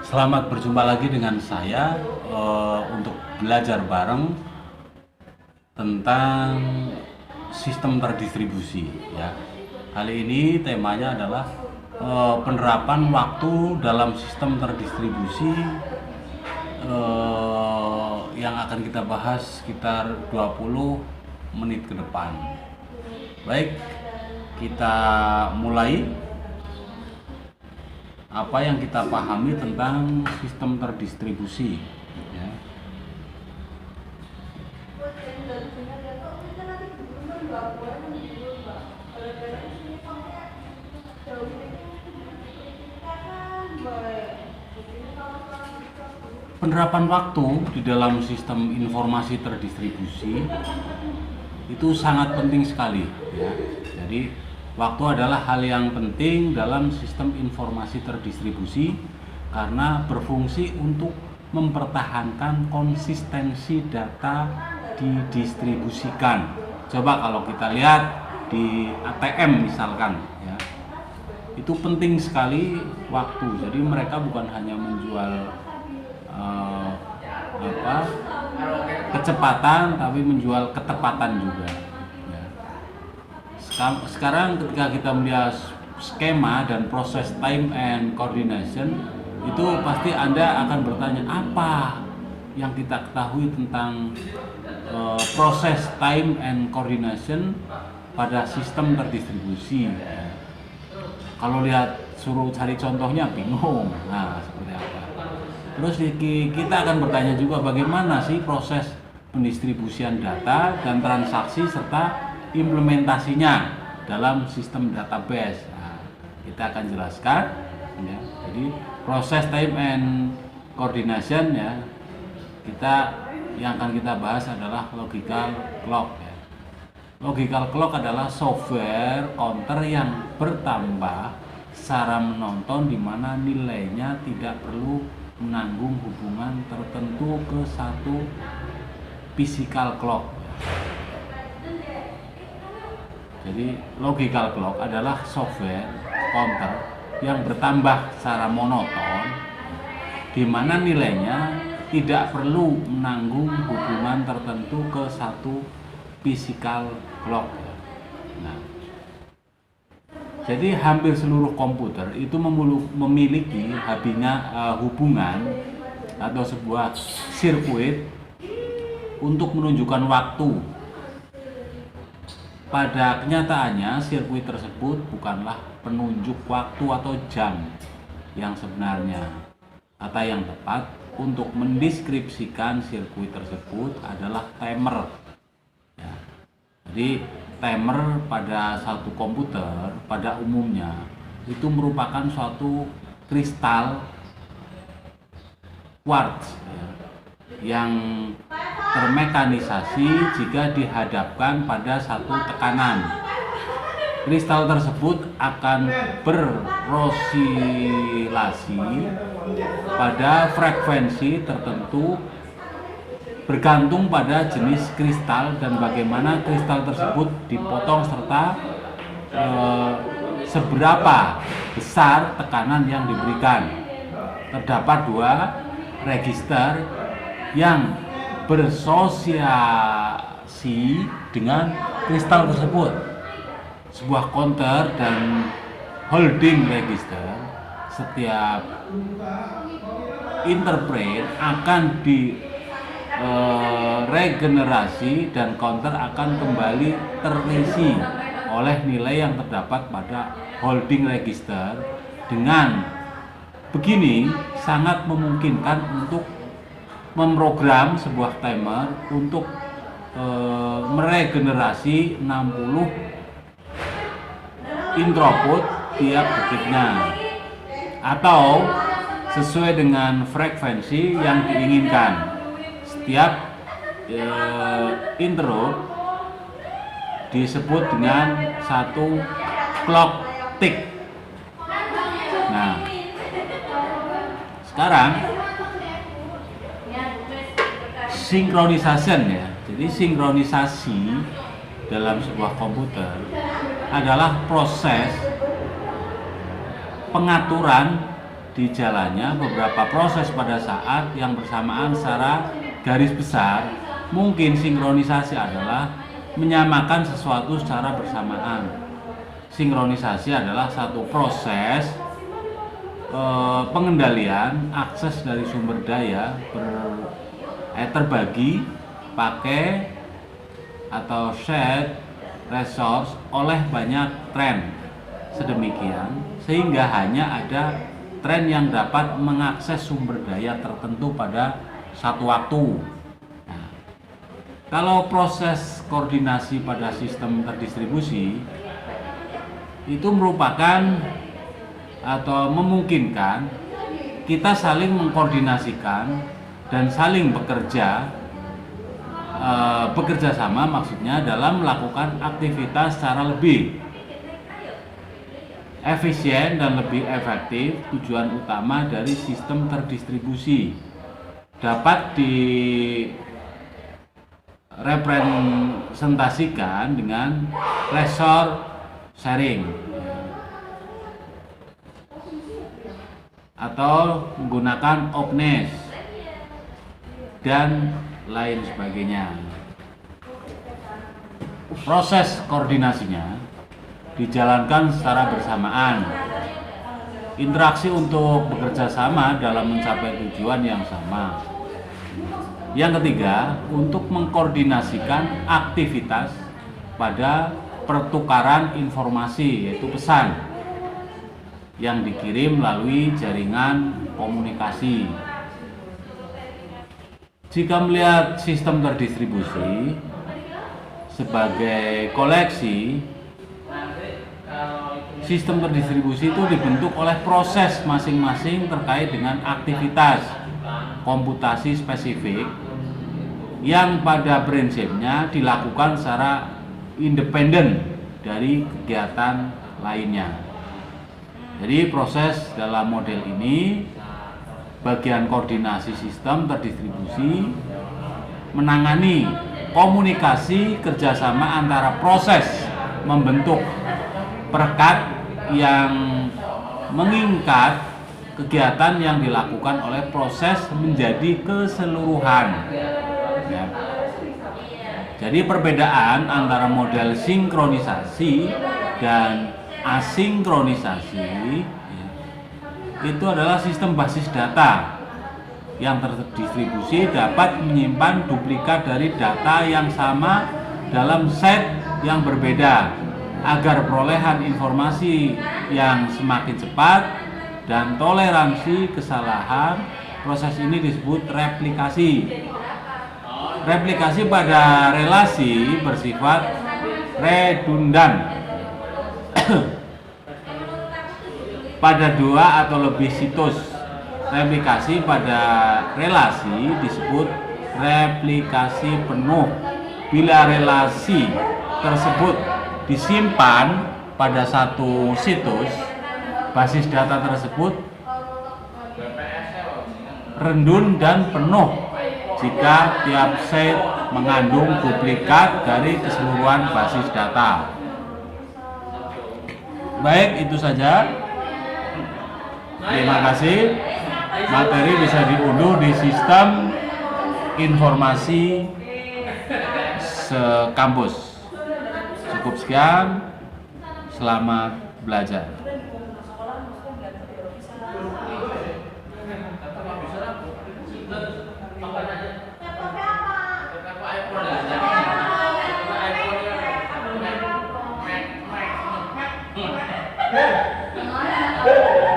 Selamat berjumpa lagi dengan saya untuk belajar bareng tentang sistem terdistribusi ya. Kali ini temanya adalah penerapan waktu dalam sistem terdistribusi yang akan kita bahas sekitar 20 menit ke depan. Baik, kita mulai. Apa yang kita pahami tentang sistem terdistribusi ya. Penerapan waktu di dalam sistem informasi terdistribusi itu sangat penting sekali ya. Jadi waktu adalah hal yang penting dalam sistem informasi terdistribusi karena berfungsi untuk mempertahankan konsistensi data didistribusikan. Coba kalau kita lihat di ATM misalkan ya, itu penting sekali waktu. Jadi mereka bukan hanya menjual kecepatan, tapi menjual ketepatan juga. Sekarang ketika kita melihat skema dan proses time and coordination, itu pasti Anda akan bertanya apa yang kita ketahui tentang proses time and coordination pada sistem terdistribusi. Kalau lihat suruh cari contohnya bingung. Nah, seperti apa? Terus kita akan bertanya juga bagaimana sih proses pendistribusian data dan transaksi serta implementasinya dalam sistem database. Nah, kita akan jelaskan ya. Jadi proses time and coordination ya, yang akan kita bahas adalah logical clock ya. Logical clock adalah software counter yang bertambah secara menonton di mana nilainya tidak perlu menanggung hubungan tertentu ke satu physical clock. Jadi logical clock adalah software counter yang bertambah secara monoton di mana nilainya tidak perlu menanggung hubungan tertentu ke satu physical clock. Nah, jadi hampir seluruh komputer itu memiliki hubungan atau sebuah sirkuit untuk menunjukkan waktu. Pada kenyataannya sirkuit tersebut bukanlah penunjuk waktu atau jam yang sebenarnya atau yang tepat. Untuk mendeskripsikan sirkuit tersebut adalah timer ya. Jadi timer pada satu komputer pada umumnya itu merupakan suatu kristal quartz ya, yang termekanisasi jika dihadapkan pada satu tekanan. Kristal tersebut akan beroscilasi pada frekuensi tertentu bergantung pada jenis kristal dan bagaimana kristal tersebut dipotong serta seberapa besar tekanan yang diberikan. Terdapat dua register yang bersosiasi dengan kristal tersebut, sebuah counter dan holding register. Setiap interpret akan regenerasi dan counter akan kembali terisi oleh nilai yang terdapat pada holding register. Dengan begini sangat memungkinkan untuk memprogram sebuah timer untuk meregenerasi 60 input tiap detiknya atau sesuai dengan frekuensi yang diinginkan. Setiap interrupt disebut dengan satu clock tick. Nah, sekarang synchronization ya. Jadi sinkronisasi dalam sebuah komputer adalah proses pengaturan di jalannya beberapa proses pada saat yang bersamaan secara garis besar. Mungkin sinkronisasi adalah menyamakan sesuatu secara bersamaan. Sinkronisasi adalah satu proses pengendalian akses dari sumber daya terbagi, pakai atau shared resource oleh banyak tren sedemikian sehingga hanya ada tren yang dapat mengakses sumber daya tertentu pada satu waktu. Nah, kalau proses koordinasi pada sistem terdistribusi itu merupakan atau memungkinkan kita saling mengkoordinasikan dan saling bekerja sama, maksudnya dalam melakukan aktivitas secara lebih efisien dan lebih efektif. Tujuan utama dari sistem terdistribusi dapat direpresentasikan dengan resource sharing atau menggunakan openness dan lain sebagainya. Proses koordinasinya dijalankan secara bersamaan. Interaksi untuk bekerja sama dalam mencapai tujuan yang sama. Yang ketiga, untuk mengkoordinasikan aktivitas pada pertukaran informasi, yaitu pesan yang dikirim melalui jaringan komunikasi. Jika melihat sistem terdistribusi sebagai koleksi, sistem terdistribusi itu dibentuk oleh proses masing-masing terkait dengan aktivitas komputasi spesifik yang pada prinsipnya dilakukan secara independen dari kegiatan lainnya. Jadi proses dalam model ini, bagian koordinasi sistem terdistribusi menangani komunikasi kerjasama antara proses membentuk perekat yang mengikat kegiatan yang dilakukan oleh proses menjadi keseluruhan. Ya. Jadi perbedaan antara model sinkronisasi dan asinkronisasi itu adalah sistem basis data yang terdistribusi dapat menyimpan duplikat dari data yang sama dalam set yang berbeda agar perolehan informasi yang semakin cepat dan toleransi kesalahan. Proses ini disebut replikasi. Replikasi pada relasi bersifat redundan pada dua atau lebih situs. Replikasi pada relasi disebut replikasi penuh bila relasi tersebut disimpan pada satu situs. Basis data tersebut redundan dan penuh jika tiap set mengandung duplikat dari keseluruhan basis data. Baik, itu saja. Terima kasih. Materi bisa diunduh di sistem informasi sekampus. Cukup sekian. Selamat belajar. Hey!